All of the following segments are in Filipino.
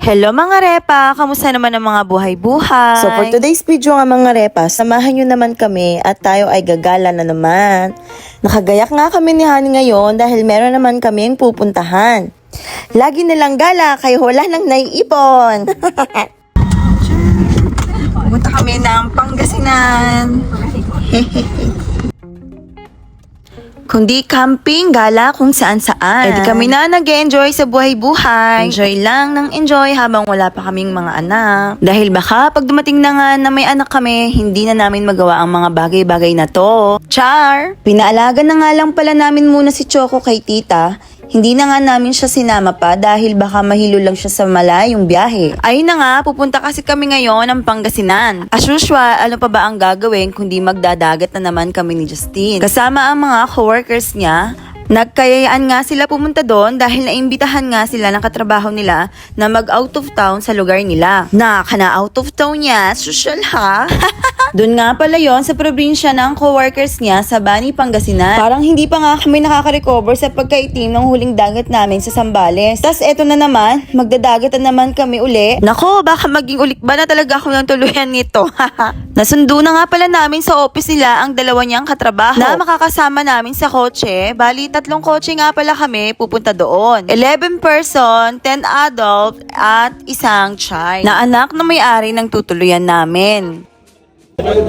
Hello mga repa! Kamusta naman ang mga buhay-buhay? So for today's video nga mga repa, samahan nyo naman kami at tayo ay gagala na naman. Nakagayak nga kami ni Honey ngayon dahil meron naman kaming pupuntahan. Lagi nilang gala kaya wala nang naiipon. Pumunta kami ng Pangasinan. Kundi camping, gala kung saan-saan. Di kami na nag-enjoy sa buhay-buhay. Enjoy lang ng enjoy habang wala pa kaming mga anak. Dahil baka pag dumating na nga na may anak kami, hindi na namin magawa ang mga bagay-bagay na to. Char! Pinaalaga na nga lang pala namin muna si Choco kay tita. Hindi na nga namin siya sinama pa dahil baka mahilo lang siya sa malayong biyahe. Ayun na nga, pupunta kasi kami ngayon ng Pangasinan. As usual, ano pa ba ang gagawin kundi magdadagat na naman kami ni Justine. Kasama ang mga coworkers niya. Nagkayayaan nga sila pumunta doon dahil naimbitahan nga sila ng katrabaho nila na mag out of town sa lugar nila. Na out of town niya, social ha? Doon nga pala yon sa probinsya ng coworkers niya sa Bani, Pangasinan. Parang hindi pa nga kami nakaka-recover sa pagkaitim ng huling dagat namin sa Zambales. Tas eto na naman, magdadagat na naman kami uli. Nako, baka maging ulik ba na talaga ako ng tuluyan nito? Nasundo na nga pala namin sa office nila ang dalawa niyang katrabaho na makakasama namin sa kotse. Bali, 3 kotse nga pala kami pupunta doon. 11 person, 10 adult, at 1 child na anak na may-ari ng tutuluyan namin. Ay,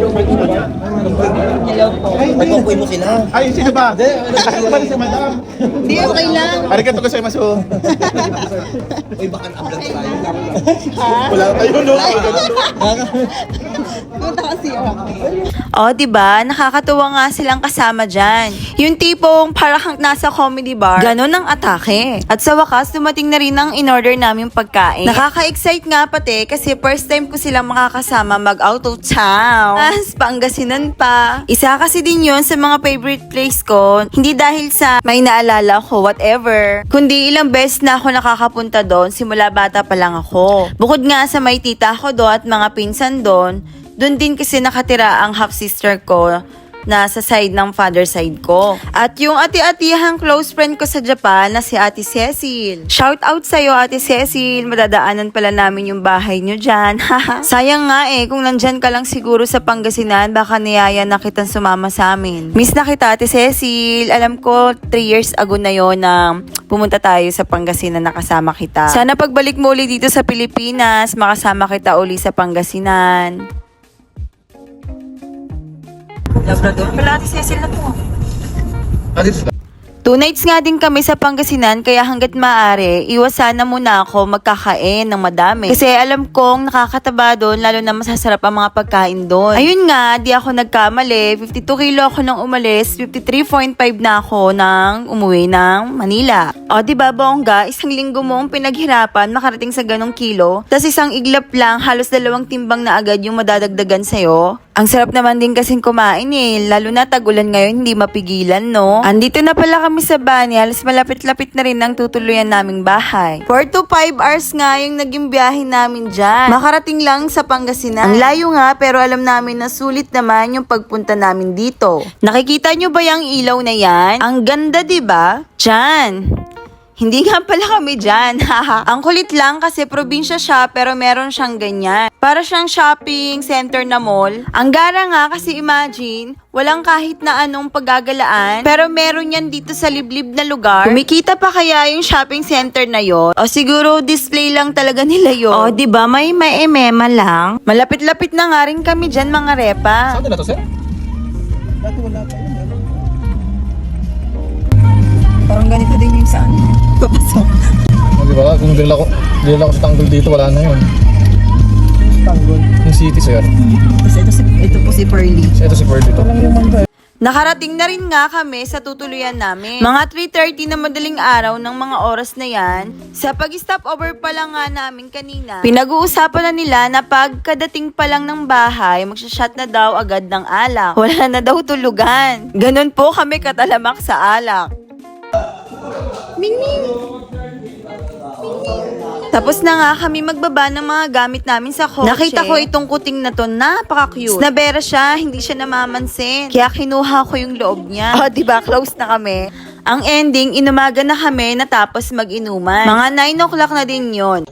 kukuy mo sila. Ay, sino ba? Balik si madam. Hindi, okay lang. Arigato gozaimasu. Uy, baka na-upload tayo. Wala tayo, no? O, diba? Nakakatuwa nga silang kasama dyan. Yung tipong parang nasa comedy bar, ganun ang atake. At sa wakas, dumating na rin ang in-order naming pagkain. Nakaka-excite nga pati kasi first time ko silang makakasama mag-out of town. Pangasinan pa. Isa kasi din yun sa mga favorite place ko. Hindi dahil sa may naalala ko, whatever. Kundi ilang beses na ako nakakapunta doon simula bata pa lang ako. Bukod nga sa may tita ko doon at mga pinsan doon, doon din kasi nakatira ang half-sister ko na sa side ng father side ko. At yung ati-atihang close friend ko sa Japan na si Ate Cecil. Shout out sa'yo, Ate Cecil. Madadaanan pala namin yung bahay nyo dyan. Sayang nga kung nandyan ka lang siguro sa Pangasinan, baka niyaya na kitang sumama sa amin. Miss na kita, Ate Cecil. Alam ko, 3 years ago na yon na pumunta tayo sa Pangasinan na kasama kita. Sana pagbalik mo ulit dito sa Pilipinas, makasama kita uli sa Pangasinan. Labrador pala, Ate Cecil na to. 2 nights nga din kami sa Pangasinan kaya hanggat maaari, iwasan na muna ako magkakain ng madami. Kasi alam kong nakakataba doon, lalo na masasarap ang mga pagkain doon. Ayun nga, di ako nagkamali. 52 kilo ako nang umalis, 53.5 na ako nang umuwi ng Manila. O diba bongga, 1 linggo mong pinaghirapan makarating sa ganong kilo, tas 1 iglap lang, halos 2 timbang na agad yung madadagdagan sa'yo. Ang sarap naman din kasing kumain lalo na tag-ulan ngayon, hindi mapigilan, no? Andito na pala kami sa Bani, halos malapit-lapit na rin ang tutuluyan naming bahay. 4 to 5 hours nga yung naging biyahe namin dyan. Makarating lang sa Pangasinan. Ang layo nga, pero alam namin na sulit naman yung pagpunta namin dito. Nakikita nyo ba yung ilaw na yan? Ang ganda, diba? Dyan. Hindi nga pala kami dyan. Ang kulit lang kasi probinsya siya pero meron siyang ganyan. Para siyang shopping center na mall. Ang gara nga kasi imagine, walang kahit na anong paggagalaan pero meron yan dito sa liblib na lugar. Kumikita pa kaya yung shopping center na yon? O siguro display lang talaga nila yon. O diba may emema lang? Malapit-lapit na nga rin kami dyan mga repa. Saan na to, sir? Dati wala pa yun. Parang ganito din yung saan. Papasok. Di ba? Kung dila ko sa tanggol dito, wala na yun. Tanggol? Yung city, sir. Ito po si Pearly. Ito si Ford dito. Nakarating na rin nga kami sa tutuluyan namin. Mga 3:30 na madaling araw ng mga oras na yan. Sa pag-stop over pa lang nga namin kanina, pinag-uusapan na nila na pagkadating pa lang ng bahay, magsashot na daw agad ng alak. Wala na daw tulugan. Ganon po kami katalamak sa alak. Ming-ming! Tapos na nga kami magbaba ng mga gamit namin sa kotse. Nakita ko itong kuting na to, napaka-cute. Snabera siya, hindi siya namamansin. Kaya kinuha ko yung loob niya. O, diba? Close na kami. Ang ending, inumaga na kami natapos mag-inuman. Mga 9 o'clock na din yon.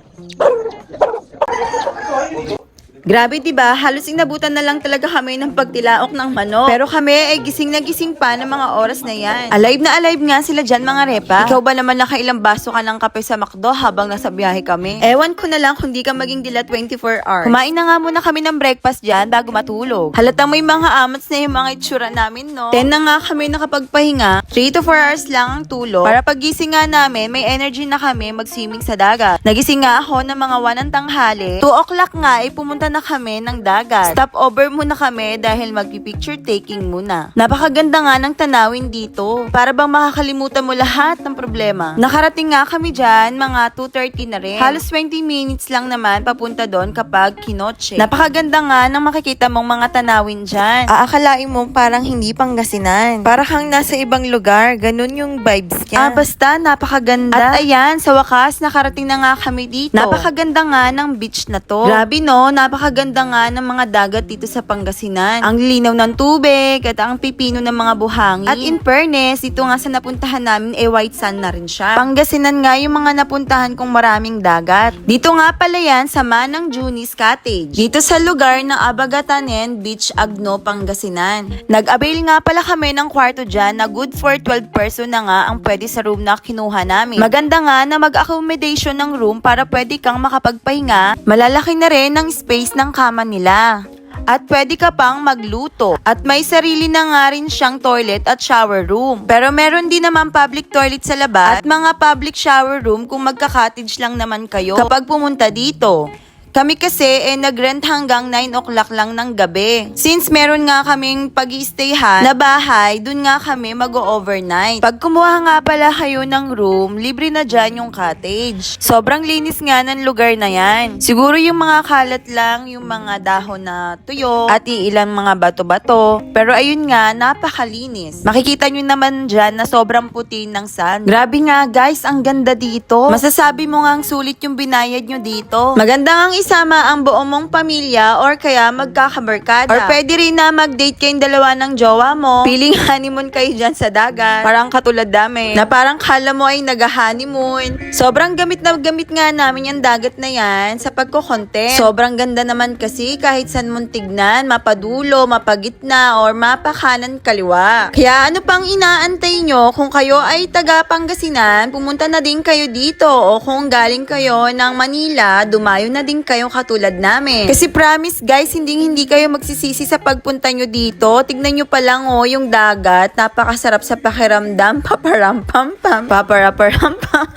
Grabe, diba? Halos inabutan na lang talaga kami ng pagtilaok ng manok. Pero kami ay gising na gising pa ng mga oras na yan. Alive na alive nga sila dyan, mga repa. Ikaw ba naman nakailang baso ka ng kape sa McDo habang nasa biyahe kami? Ewan ko na lang kung di ka maging dila 24 hours. Kumain na nga muna kami ng breakfast dyan bago matulog. Halatang may mga amats na yung mga itsura namin, no? 10 na nga kami nakapagpahinga. 3 to 4 hours lang ang tulog. Para pagising nga namin, may energy na kami mag-swimming sa dagat. Nagising nga ako ng mga 1 ng tanghali. 2 o'clock nga ay pumunta na kami ng dagat. Stop over muna kami dahil magpi-picture taking muna. Napakaganda nga ng tanawin dito. Para bang makakalimutan mo lahat ng problema. Nakarating nga kami dyan, mga 2:30 na rin. Halos 20 minutes lang naman papunta doon kapag kinotse. Napakaganda nga ng makikita mong mga tanawin dyan. Aakalain mo parang hindi Pangasinan. Para kang nasa ibang lugar. Ganun yung vibes niya. Basta napakaganda. At ayan, sa wakas nakarating na nga kami dito. Napakaganda nga ng beach na to. Grabe no, napakaganda nga ng mga dagat dito sa Pangasinan. Ang linaw ng tubig at ang pipino ng mga buhangin. At in fairness, dito nga sa napuntahan namin white sand na rin siya. Pangasinan nga yung mga napuntahan kong maraming dagat. Dito nga pala yan sa Manang Junis Cottage. Dito sa lugar ng Abagatanen Beach, Agno, Pangasinan. Nag-avail nga pala kami ng kwarto dyan na good for 12 person na nga ang pwede sa room na kinuha namin. Maganda nga na mag-accommodation ng room para pwede kang makapagpahinga. Malalaki na rin ang space ng kama nila. At pwede ka pang magluto. At may sarili na nga rin siyang toilet at shower room. Pero meron din naman public toilet sa labas at mga public shower room kung magka-cottage lang naman kayo kapag pumunta dito. Kami kasi nag-rent hanggang 9 o'clock lang ng gabi. Since meron nga kaming pag-i-stayhan na bahay, dun nga kami mag-overnight. Pag kumuha nga pala kayo ng room, libre na dyan yung cottage. Sobrang linis nga ng lugar na yan. Siguro yung mga kalat lang, yung mga dahon na tuyo, at ilang mga bato-bato. Pero ayun nga, napakalinis. Makikita nyo naman dyan na sobrang puti ng sun. Grabe nga guys, ang ganda dito. Masasabi mo nga ang sulit yung binayad nyo dito. Maganda nga isama ang buong mong pamilya or kaya magkakabarkada. Or pwede rin na mag-date kayong dalawa ng jowa mo. Piling honeymoon kayo dyan sa dagat. Parang katulad namin. Na parang kala mo ay nag-honeymoon. Sobrang gamit na gamit nga namin yung dagat na yan sa pagko-content. Sobrang ganda naman kasi kahit saan mong tignan, mapadulo, mapagitna, or mapakanan kaliwa. Kaya ano pang inaantay nyo kung kayo ay taga Pangasinan, pumunta na din kayo dito. O kung galing kayo ng Manila, dumayo na din kayong katulad namin. Kasi promise guys, hindi kayo magsisisi sa pagpunta nyo dito. Tignan nyo pa lang yung dagat. Napakasarap sa pakiramdam. Paparampampam. Paparapampam.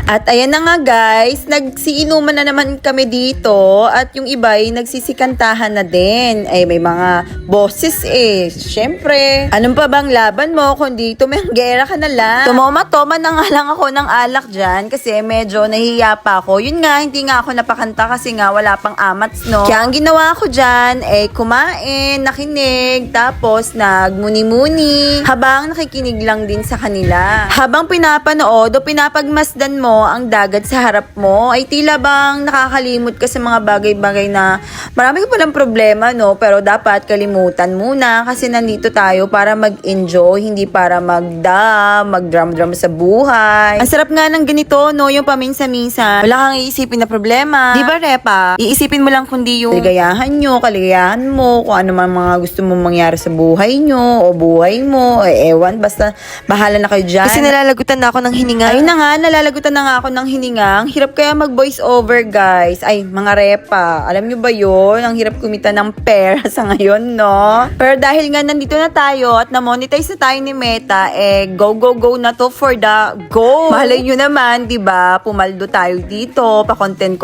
At ayan na nga guys, nagsiinuman na naman kami dito. At yung iba ay nagsisikantahan na din. Ay may mga boses Syempre, anong pa bang laban mo kundi tumenggera ka na lang. Tumoma-toma na nga lang ako ng alak dyan kasi medyo nahihiya pa ako. Yun nga, hindi nga ako napakanta kasi nga wala pang amats, no? Kaya ang ginawa ko dyan, kumain, nakinig, tapos nagmuni-muni, habang nakikinig lang din sa kanila. Habang pinapanood o pinapagmasdan mo ang dagat sa harap mo, ay tila bang nakakalimot ka sa mga bagay-bagay na marami ka palang problema, no? Pero dapat kalimutan muna kasi nandito tayo para mag-enjoy, hindi para mag-drum-drum sa buhay. Ang sarap nga ng ganito, no? Yung paminsa-minsan, wala kang iisipin na problema. Di ba, Repa? Iisipin mo lang kundi yung kaligayahan mo, kung ano man mga gusto mong mangyari sa buhay nyo, o buhay mo, ewan, basta bahala na kayo dyan. Kasi nalalagutan na ako ng hininga. Ayun na nga, nalalagutan na nga ako ng hininga. Ang hirap kaya mag-voice over, guys. Ay, mga Repa, alam nyo ba yun? Ang hirap kumita ng pera sa ngayon, no? Pero dahil nga nandito na tayo at na-monetize na tayo ni Meta, go na to for the go. Malay nyo naman, di ba? Pumaldo tayo dito, pa-content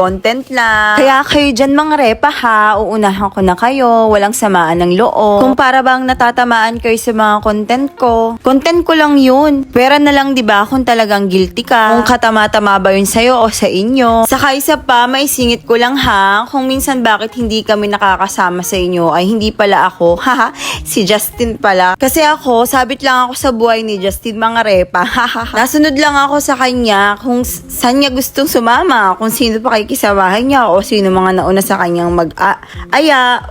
lang. Kaya kayo dyan mga Repa ha, uunahan ko na kayo, walang samaan ng loob. Kung para bang natatamaan kayo sa mga content ko lang yun. Pera na lang, di ba? Kung talagang guilty ka. Kung katama-tama ba yun sa'yo o sa inyo. Saka isa pa, may singit ko lang ha, kung minsan bakit hindi kami nakakasama sa inyo, ay hindi pala ako, haha, si Justin pala. Kasi ako, sabit lang ako sa buhay ni Justin mga Repa, haha. Nasunod lang ako sa kanya kung saan niya gustong sumama, kung sino pa kikisamahan niya, o sino mga nauna sa kanyang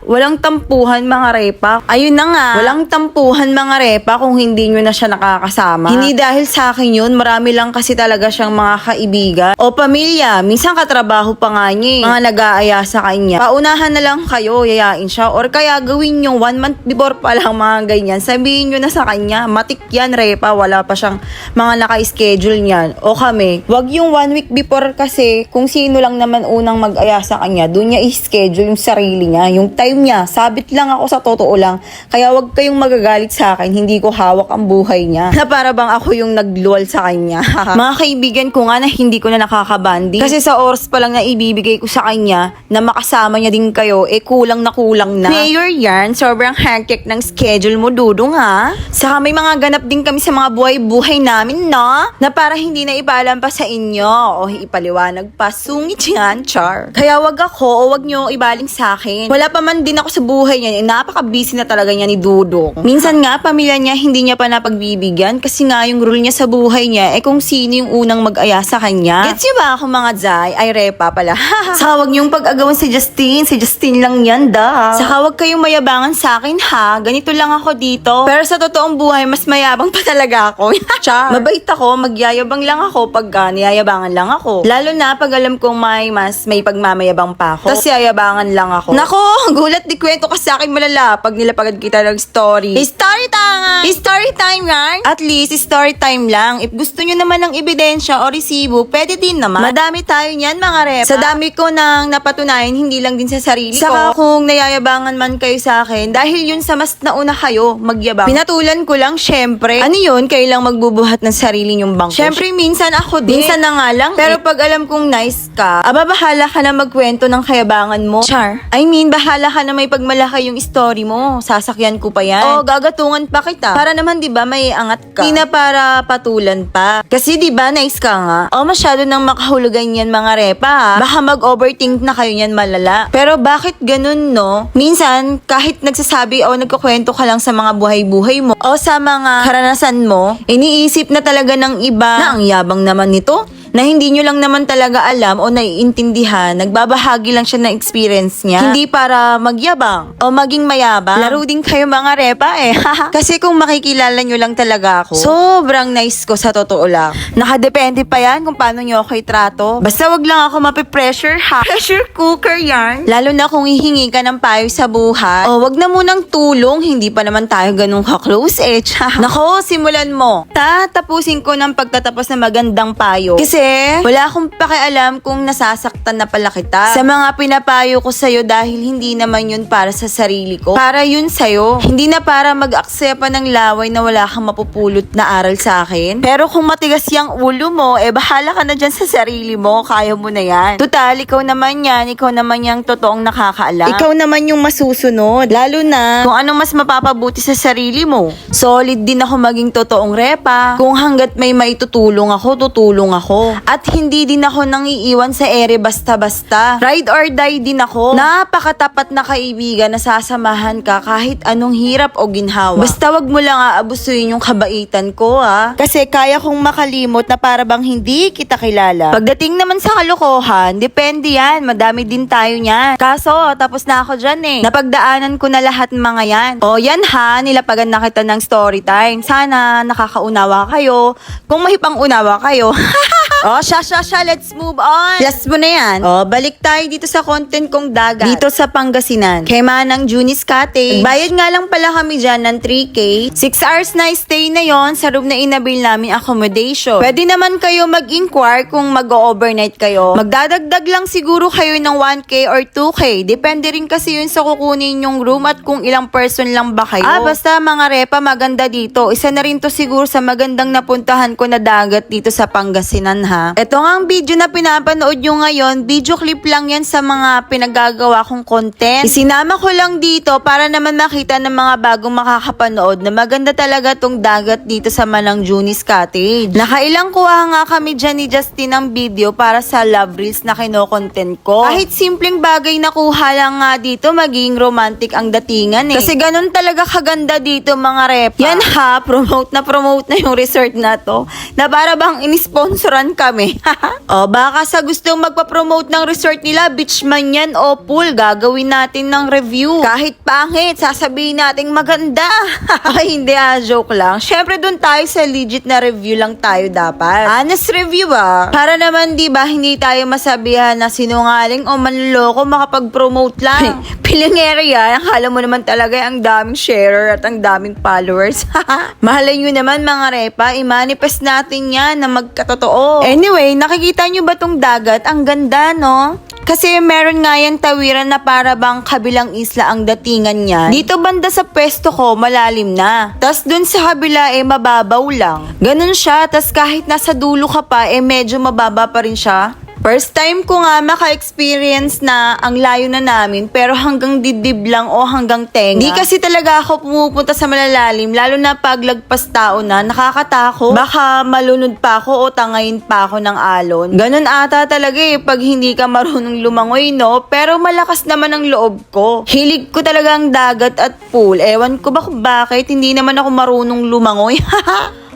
walang tampuhan mga Repa. Ayun na nga, walang tampuhan mga Repa kung hindi nyo na siya nakakasama. Hindi dahil sa akin yun, marami lang kasi talaga siyang mga kaibigan o pamilya. Minsan katrabaho pa nga niya, mga nag-aaya sa kanya. Paunahan na lang kayo, yayain siya. Or kaya gawin nyo 1 month before pa lang mga ganyan. Sabihin nyo na sa kanya, matik yan, Repa, wala pa siyang mga naka-schedule niyan. O kami, wag yung 1 week before kasi kung sino lang naman unang mag-aya sa kanya, doon niya i-schedule yung sarili niya, yung time niya. Sabit lang ako sa totoo lang. Kaya wag kayong magagalit sa akin, hindi ko hawak ang buhay niya. Na para bang ako yung nagluwal sa kanya. Mga kaibigan ko nga na hindi ko na nakakabanding. Kasi sa oras pa lang na ibibigay ko sa kanya na makasama niya din kayo, kulang na kulang na. Mayor yan, sobrang hectic ng schedule mo, Dudong ha. Saka may mga ganap din kami sa mga buhay-buhay namin, no? Na para hindi na ipaalam pa sa inyo o ipaliwanag pa, sungit yan, char. Kaya wag ako o wag nyo ibaling sa akin. Wala pa man din ako sa buhay niya, napaka-busy na talaga niya ni Dudong. Minsan nga, pamilya niya hindi niya pa napagbibigyan kasi nga yung rule niya sa buhay niya kung sino yung unang mag-aya sa kanya. Gets niyo ba ako mga Zay? Ay, Repa pala. Saka wag niyong pag-agawan si Justin lang yan, da. Saka wag kayong mayabangan sa akin ha, ganito lang ako dito. Pero sa totoong buhay, mas mayabang pa talaga ako. Char. Mabait ako, magyayabang lang ako pag niyayabangan lang ako. Lalo na pag alam kong may pagmamayabang pa ako. Tapos yayabangan lang ako. Nako, gulat di kwento ka sa akin malala pag nilapagan kita ng story. Story time! Story time yan! At least, story time lang. If gusto nyo naman ng ebidensya o resibo, pwede din naman. Madami tayo niyan mga Repa. Sa dami ko nang napatunayan, hindi lang din sa sarili ko. Saka kung nayayabangan man kayo sa akin, dahil yun sa mas nauna kayo magyabang. Pinatulan ko lang, syempre. Ano yun? Kayo lang magbubuhat ng sarili nyong bangko. Syempre, minsan ako din. Minsan na nga lang. Pero pag alam kong nice ka, bahala ka na magkwento ng kayabangan mo. Char. I mean, bahala ka na may pagmalaki yung story mo. Sasakyan ko pa yan. O, gagatungan pa kita. Para naman, di ba, may angat ka. Hindi na para patulan pa. Kasi, di ba, nice ka nga. O, masyado nang makahulugan yan, mga Repa, ha? Baka mag-overthink na kayo yan malala. Pero, bakit ganun, no? Minsan, kahit nagsasabi o nagkukwento ka lang sa mga buhay-buhay mo o sa mga karanasan mo, iniisip na talaga ng iba na ang yabang naman nito. Na hindi nyo lang naman talaga alam o naiintindihan, nagbabahagi lang siya ng experience niya. Hindi para magyabang o maging mayabang. Laro din kayo mga Repa Kasi kung makikilala nyo lang talaga ako, sobrang nice ko sa totoo lang. Nakadepende pa yan kung paano nyo ako itrato. Basta wag lang ako mapipressure ha. Pressure cooker yan. Lalo na kung hihingi ka ng payo sa buhay. O wag na munang tulong, hindi pa naman tayo ganun ka-close Nako, simulan mo. Tatapusin ko ng pagtatapos na magandang payo. Kasi wala akong pakialam kung nasasaktan na pala kita sa mga pinapayo ko sa'yo dahil hindi naman yun para sa sarili ko. Para yun sa'yo. Hindi na para mag-aksepa ng laway na wala kang mapupulot na aral sa akin. Pero kung matigas yung ulo mo, bahala ka na dyan sa sarili mo. Kaya mo na yan. Total, ikaw naman yan. Ikaw naman yung totoong nakakaalam. Ikaw naman yung masusunod. Lalo na kung anong mas mapapabuti sa sarili mo. Solid din ako maging totoong Repa. Kung hanggat may maitutulong ako, tutulong ako. At hindi din ako nang iiwan sa ere basta-basta. Ride or die din ako. Napakatapat na kaibigan na sasamahan ka kahit anong hirap o ginhawa. Basta wag mo lang aabusuin yung kabaitan ko Kasi kaya kong makalimot na para bang hindi kita kilala. Pagdating naman sa kalokohan, depende yan. Madami din tayo niyan. Kaso, tapos na ako dyan Napagdaanan ko na lahat ng mga yan. O yan nilapagan na kita ng story time. Sana nakakaunawa kayo. Kung mahipang-unawa kayo. Let's move on. Last mo na yan. Balik tayo dito sa content kong dagat. Dito sa Pangasinan. Kay Manang Junis Cottage. Bayad nga lang pala kami dyan ng 3K. 6 hours na stay na yon sa room na inabil namin accommodation. Pwede naman kayo mag-inquire kung mag-overnight kayo. Magdadagdag lang siguro kayo ng 1K or 2K. Depende rin kasi yun sa kukunin yung room at kung ilang person lang ba kayo. Basta mga Repa, maganda dito. Isa na rin to siguro sa magandang napuntahan ko na dagat dito sa Pangasinan Ito nga ang video na pinapanood nyo ngayon, video clip lang yan sa mga pinagagawa kong content. Isinama ko lang dito para naman makita ng mga bagong makakapanood na maganda talaga tong dagat dito sa Manang Junis Cottage. Nakailang kuha nga kami dyan ni Justin ng video para sa love reels na kino-content ko. Kahit simpleng bagay na kuha lang nga dito, maging romantic ang datingan Kasi ganun talaga kaganda dito mga Repa. Yan promote na yung resort na to. Na para bang inisponsoran kami. O baka sa gustong magpa-promote ng resort nila, beach man yan o pool, gagawin natin ng review. Kahit pangit, sasabihin natin maganda. Ay, hindi joke lang. Syempre dun tayo sa legit na review lang tayo dapat. Honest review Para naman di ba hindi tayo masabihan na sinungaling o manloloko makapag-promote lang. Pilingero yan. Akala mo naman talaga ang daming sharer at ang daming followers. Mahalay nyo naman mga repa, i-manifest natin yan na magkatotoo. Anyway, nakikita nyo ba tong dagat? Ang ganda, no? Kasi meron nga yan tawiran na para bang kabilang isla ang datingan niya. Dito banda sa pwesto ko, malalim na. Tas dun sa kabila, mababaw lang. Ganun siya, tas kahit nasa dulo ka pa, medyo mababa pa rin siya. First time ko nga maka-experience na ang layo na namin pero hanggang dibdib lang o hanggang tenga. Di kasi talaga ako pumupunta sa malalalim lalo na pag lagpas tao na, nakakatakot. Baka malunod pa ako o tangayin pa ako ng alon. Ganun ata talaga pag hindi ka marunong lumangoy, no? Pero malakas naman ang loob ko. Hilig ko talaga ang dagat at pool. Ewan ko ba kung bakit hindi naman ako marunong lumangoy.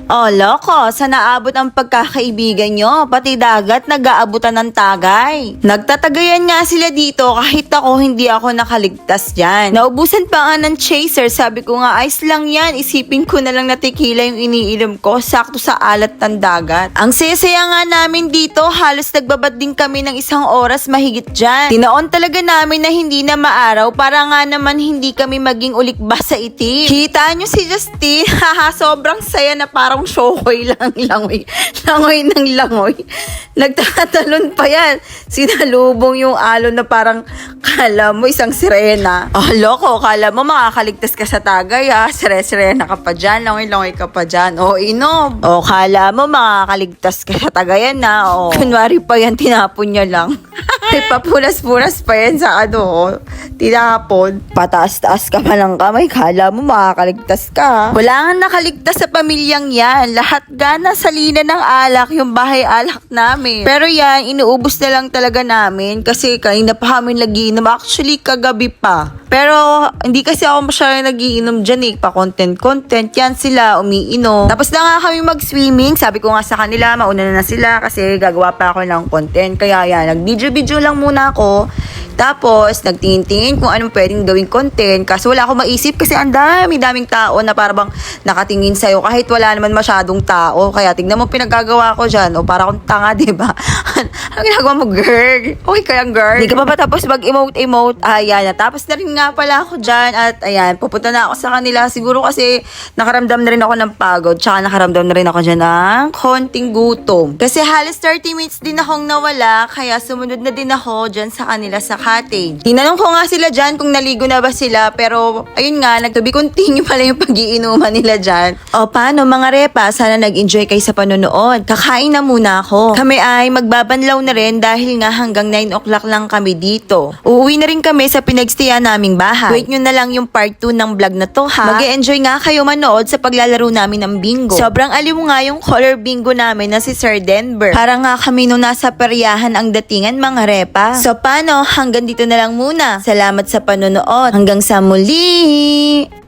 Oh, loko, sana naabot ang pagkakaibigan nyo. Pati dagat, nag-aabutan ng tagay. Nagtatagayan nga sila dito kahit ako hindi ako nakaligtas dyan. Naubusan pa nga ng chaser. Sabi ko nga, ice lang yan. Isipin ko na lang na tequila yung iniinom ko. Sakto sa alat ng dagat. Ang saya-saya nga namin dito. Halos nagbabad din kami ng 1 oras mahigit dyan. Tinaon talaga namin na hindi na maaraw para nga naman hindi kami maging ulikba sa itim. Kita nyo si Justin? Haha, sobrang saya na parang shokoy lang, langoy ng langoy. Nagtatalon pa yan. Sinalubong yung alon na parang kala mo isang sirena. Oh, loko, kala mo makakaligtas ka sa tagay Sirena ka pa dyan, langoy ka pa dyan. Oh, inom. Oh, kala mo makakaligtas ka sa tagayan na. Oh, kunwari pa yan, tinapon niya lang. Ay, papulas-pulas pa yan sa tinapon. Pataas-taas ka pa ng kamay, kala mo makakaligtas ka. Wala nga nakaligtas sa pamilyang yan. Lahat gana sa lina ng alak, yung bahay alak namin. Pero yan, inuubos na lang talaga namin kasi kanina pa kami nagiinom. Actually, kagabi pa. Pero, hindi kasi ako masyadong nagiinom dyan pa-content. Yan sila, umiinom. Tapos na nga kami mag-swimming. Sabi ko nga sa kanila, mauna na sila kasi gagawa pa ako ng content. Kaya yan, nag-video lang muna ako. Tapos, nagtingin-tingin kung anong pwedeng gawing content. Kaso wala akong maisip kasi ang daming tao na parang nakatingin sa'yo kahit wala naman masyadong tao. Kaya tignan mo pinagagawa ko dyan. O para akong tanga, diba? Ang ginagawa mo, girl? Okay kayang girl? Hindi ka pa ba tapos mag-emote? Ayan, natapos na rin nga pala ako dyan. At ayan, pupunta na ako sa kanila. Siguro kasi nakaramdam na rin ako ng pagod. Tsaka nakaramdam na rin ako dyan ng konting gutom. Kasi halos 30 minutes din akong nawala. Kaya sumunod na din ako dyan sa kanila sa cottage. Tinanong ko nga sila dyan kung naligo na ba sila. Pero ayun nga, nag-to-be continue pala yung pag-iinuman nila dyan. O paano mga repa? Sana nag-enjoy kayo sa panonood. Kakain na muna ako. Kami ay magbabanlaw na rin dahil nga hanggang 9 o'clock lang kami dito. Uuwi na rin kami sa pinagstayan naming bahay. Wait nyo na lang yung part 2 ng vlog na to ha. Mag-e-enjoy nga kayo manood sa paglalaro namin ng bingo. Sobrang aliw nga yung color bingo namin na si Sir Denver. Para nga kami nung nasa peryahan ang datingan mga repa. So paano? Hanggang dito na lang muna. Salamat sa panonood. Hanggang sa muli!